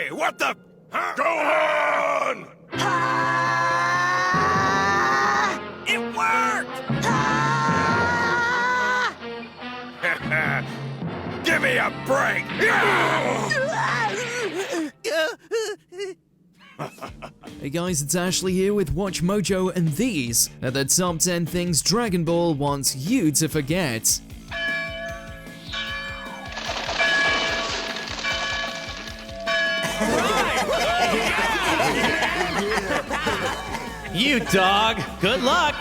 Hey, what the? Huh? Gohan! It worked! Give me a break! Hey guys, it's Ashley here with Watch Mojo, and these are the top 10 things Dragon Ball wants you to forget. You dog! Good luck!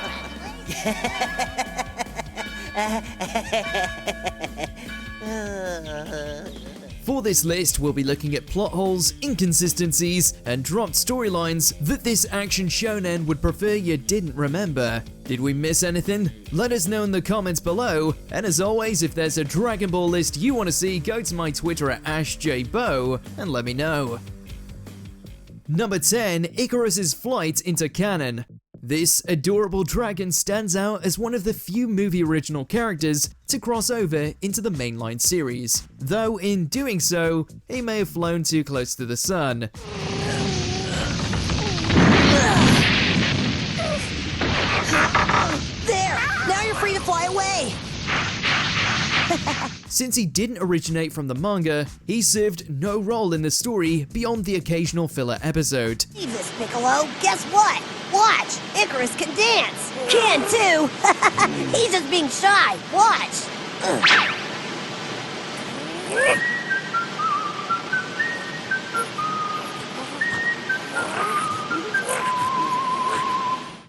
For this list, we'll be looking at plot holes, inconsistencies, and dropped storylines that this action shonen would prefer you didn't remember. Did we miss anything? Let us know in the comments below, and as always, if there's a Dragon Ball list you want to see, go to my Twitter at AshJBo and let me know. Number 10, Icarus's flight into canon. This adorable dragon stands out as one of the few movie original characters to cross over into the mainline series, though in doing so, he may have flown too close to the sun. There! Now you're free to fly away! Since he didn't originate from the manga, he served no role in the story beyond the occasional filler episode. Leave this, Piccolo. Guess what? Watch! Icarus can dance! Can too! He's just being shy. Watch!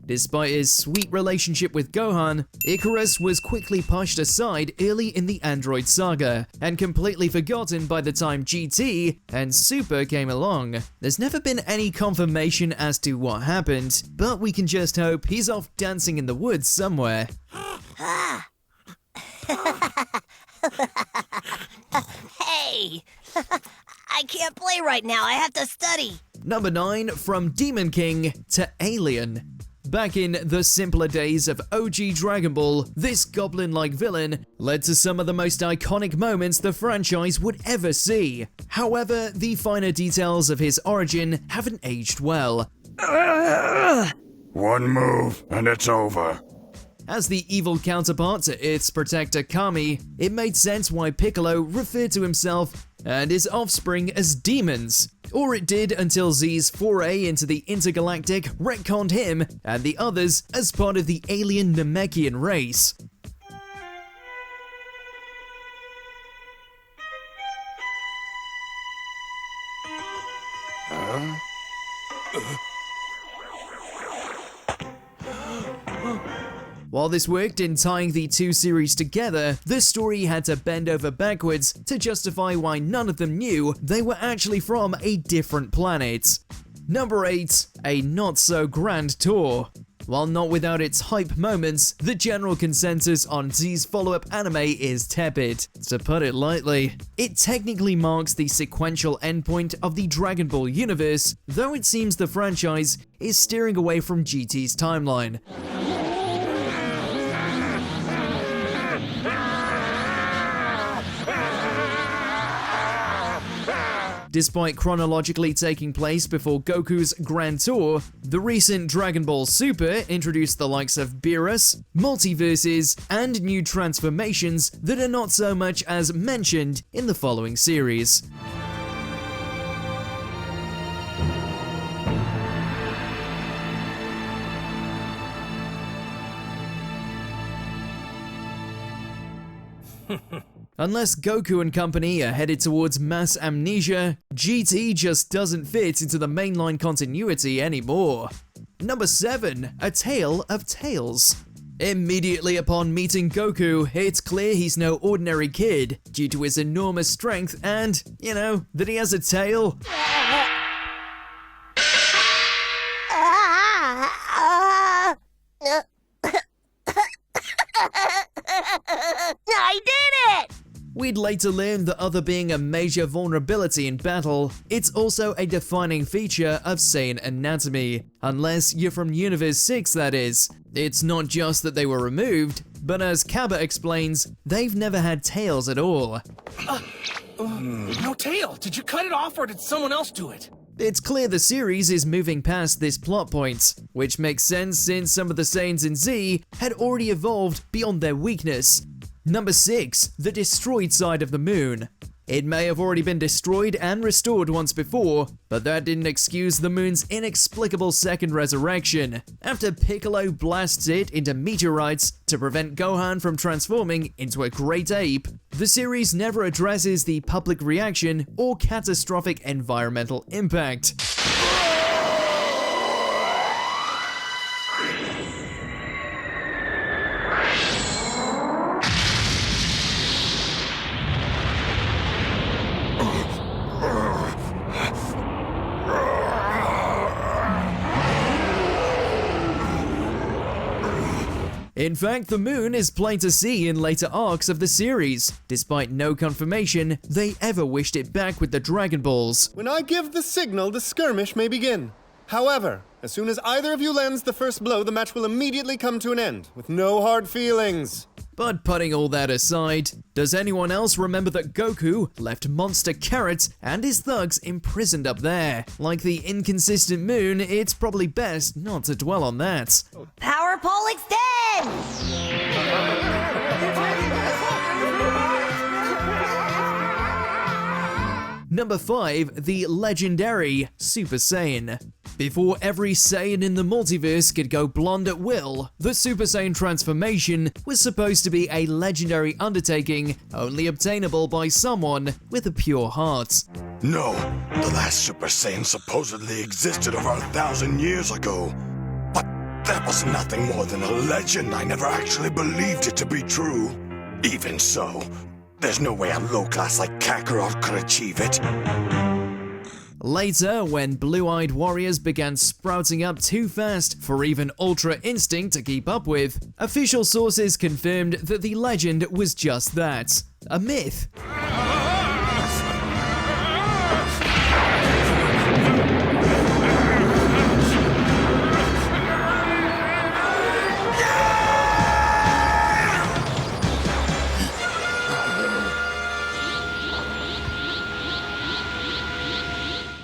Despite his sweet relationship with Gohan, Icarus was quickly pushed aside early in the Android saga, and completely forgotten by the time GT and Super came along. There's never been any confirmation as to what happened, but we can just hope he's off dancing in the woods somewhere. Hey! I can't play right now. I have to study. Number 9, from Demon King to Alien. Back in the simpler days of OG Dragon Ball, this goblin-like villain led to some of the most iconic moments the franchise would ever see. However, the finer details of his origin haven't aged well. One move, and it's over. As the evil counterpart to Earth's protector Kami, it made sense why Piccolo referred to himself and his offspring as demons. Or it did until Z's foray into the intergalactic retconned him and the others as part of the alien Namekian race. While this worked in tying the two series together, the story had to bend over backwards to justify why none of them knew they were actually from a different planet. Number 8, a not-so-grand tour. While not without its hype moments, the general consensus on Z's follow-up anime is tepid, to put it lightly. It technically marks the sequential endpoint of the Dragon Ball universe, though it seems the franchise is steering away from GT's timeline. Despite chronologically taking place before Goku's Grand Tour, the recent Dragon Ball Super introduced the likes of Beerus, multiverses, and new transformations that are not so much as mentioned in the following series. Unless Goku and company are headed towards mass amnesia, GT just doesn't fit into the mainline continuity anymore. Number 7, A Tale of Tales. Immediately upon meeting Goku, it's clear he's no ordinary kid, due to his enormous strength and, that he has a tail. I did it! We'd later learn that other being a major vulnerability in battle, it's also a defining feature of Saiyan anatomy, unless you're from Universe 6 that is. It's not just that they were removed, but as Kaba explains, they've never had tails at all. No tail. Did you cut it off or did someone else do it? It's clear the series is moving past this plot point, which makes sense since some of the Saiyans in Z had already evolved beyond their weakness. Number 6. The destroyed side of the moon. It may have already been destroyed and restored once before, but that didn't excuse the moon's inexplicable second resurrection, after Piccolo blasts it into meteorites to prevent Gohan from transforming into a great ape. The series never addresses the public reaction or catastrophic environmental impact. In fact, the moon is plain to see in later arcs of the series, despite no confirmation they ever wished it back with the Dragon Balls. When I give the signal, the skirmish may begin. However, as soon as either of you lands the first blow, the match will immediately come to an end, with no hard feelings. But putting all that aside, does anyone else remember that Goku left Monster Carrot and his thugs imprisoned up there? Like the inconsistent moon, it's probably best not to dwell on that. Power pole extend! Number 5. The legendary Super Saiyan. Before every Saiyan in the multiverse could go blonde at will, the Super Saiyan transformation was supposed to be a legendary undertaking only obtainable by someone with a pure heart. No, the last Super Saiyan supposedly existed over 1,000 years ago. But that was nothing more than a legend. I never actually believed it to be true. Even so, there's no way a low class like Kakarot could achieve it. Later, when blue-eyed warriors began sprouting up too fast for even Ultra Instinct to keep up with, official sources confirmed that the legend was just that, a myth.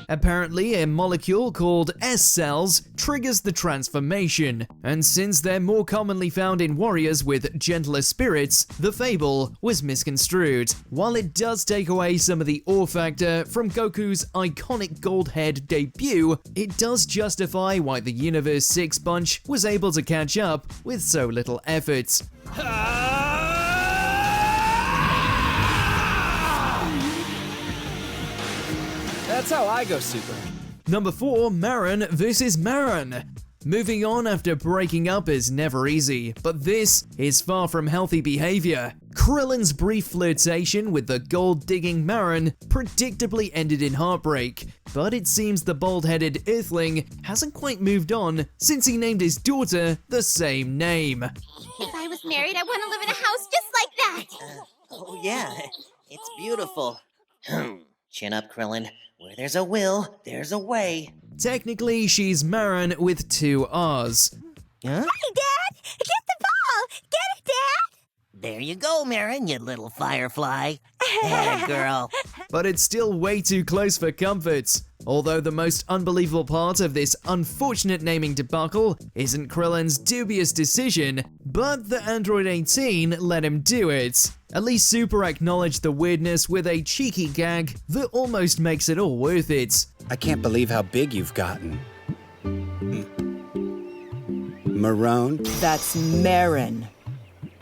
Apparently, a molecule called S-cells triggers the transformation, and since they're more commonly found in warriors with gentler spirits, the fable was misconstrued. While it does take away some of the awe factor from Goku's iconic gold head debut, it does justify why the Universe 6 bunch was able to catch up with so little effort. That's how I go super. Number 4. Marron vs. Marron. Moving on after breaking up is never easy, but this is far from healthy behavior. Krillin's brief flirtation with the gold-digging Marron predictably ended in heartbreak, but it seems the bald-headed Earthling hasn't quite moved on since he named his daughter the same name. If I was married, I want to live in a house just like that. Oh yeah, it's beautiful. Chin up, Krillin. Where there's a will, there's a way. Technically, she's Marron with 2 R's. Huh? Hey, Dad! Get the ball! Get it, Dad! There you go, Marron, you little firefly. Hey, girl. But it's still way too close for comfort. Although the most unbelievable part of this unfortunate naming debacle isn't Krillin's dubious decision, but the Android 18 let him do it. At least Super acknowledged the weirdness with a cheeky gag that almost makes it all worth it. I can't believe how big you've gotten. Marron? That's Marron.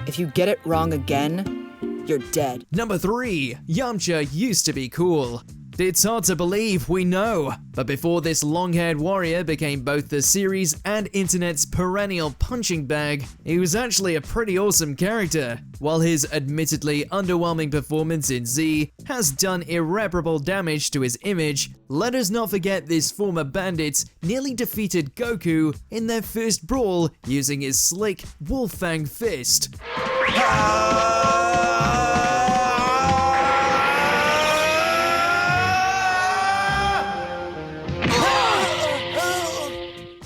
If you get it wrong again, you're dead. Number 3. Yamcha used to be cool. It's hard to believe, we know, but before this long-haired warrior became both the series and internet's perennial punching bag, he was actually a pretty awesome character. While his admittedly underwhelming performance in Z has done irreparable damage to his image, let us not forget this former bandit nearly defeated Goku in their first brawl using his slick Wolfang fist.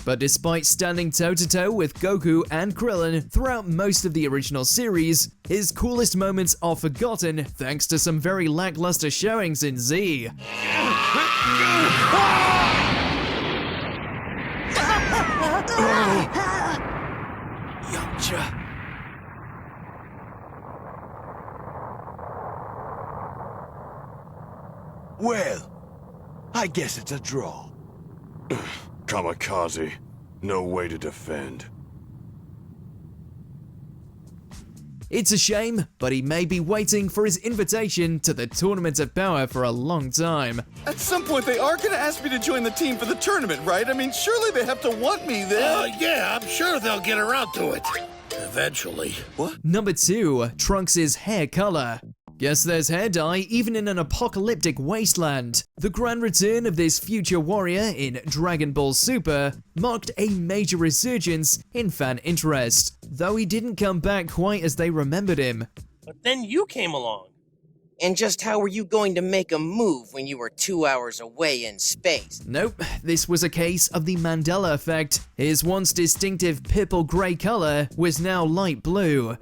But despite standing toe-to-toe with Goku and Krillin throughout most of the original series, his coolest moments are forgotten thanks to some very lackluster showings in Z. Yamcha. Well, I guess it's a draw. Kamikaze. No way to defend. It's a shame, but he may be waiting for his invitation to the Tournament of Power for a long time. At some point, they are going to ask me to join the team for the tournament, right? I mean, surely they have to want me there. Yeah, I'm sure they'll get around to it. Eventually. What? Number 2, Trunks' hair color. Yes, there's hair dye even in an apocalyptic wasteland. The grand return of this future warrior in Dragon Ball Super marked a major resurgence in fan interest, though he didn't come back quite as they remembered him. But then you came along. And just how were you going to make a move when you were 2 hours away in space? Nope, this was a case of the Mandela effect. His once distinctive purple grey color was now light blue.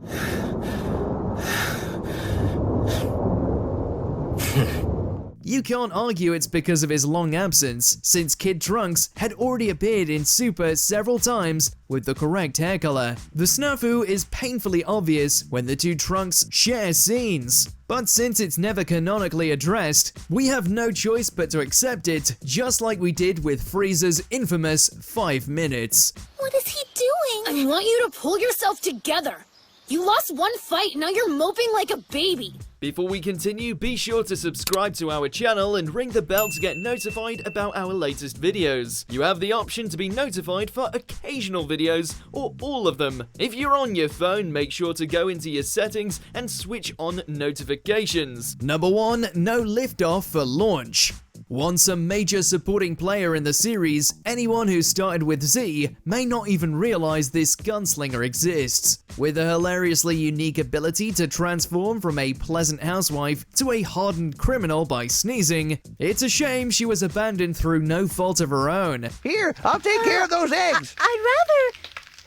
You can't argue it's because of his long absence, since Kid Trunks had already appeared in Super several times with the correct hair color. The snafu is painfully obvious when the two Trunks share scenes. But since it's never canonically addressed, we have no choice but to accept it, just like we did with Frieza's infamous 5 minutes. What is he doing? I want you to pull yourself together. You lost one fight, now you're moping like a baby. Before we continue, be sure to subscribe to our channel and ring the bell to get notified about our latest videos. You have the option to be notified for occasional videos or all of them. If you're on your phone, make sure to go into your settings and switch on notifications. Number 1, no liftoff for launch. Once a major supporting player in the series, anyone who started with Z may not even realize this gunslinger exists. With a hilariously unique ability to transform from a pleasant housewife to a hardened criminal by sneezing, it's a shame she was abandoned through no fault of her own. Here, I'll take care of those eggs. I'd rather...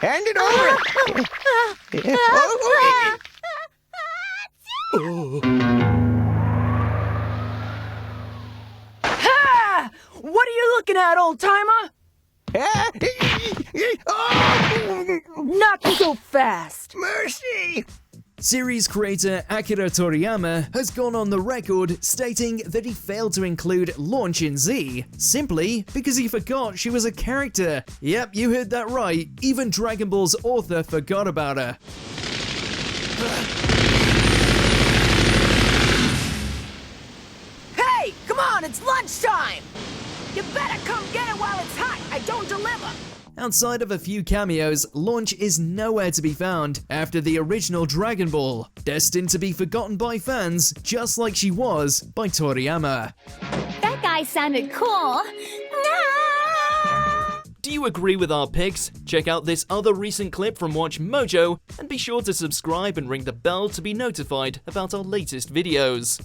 Hand it over. What are you looking at, old-timer? Not so fast. Mercy! Series creator Akira Toriyama has gone on the record stating that he failed to include Launch in Z simply because he forgot she was a character. Yep, you heard that right. Even Dragon Ball's author forgot about her. Hey, come on, it's lunchtime! You better come get it while it's hot. I don't deliver. Outside of a few cameos, Launch is nowhere to be found after the original Dragon Ball, destined to be forgotten by fans just like she was by Toriyama. That guy sounded cool. Do you agree with our picks? Check out this other recent clip from WatchMojo and be sure to subscribe and ring the bell to be notified about our latest videos.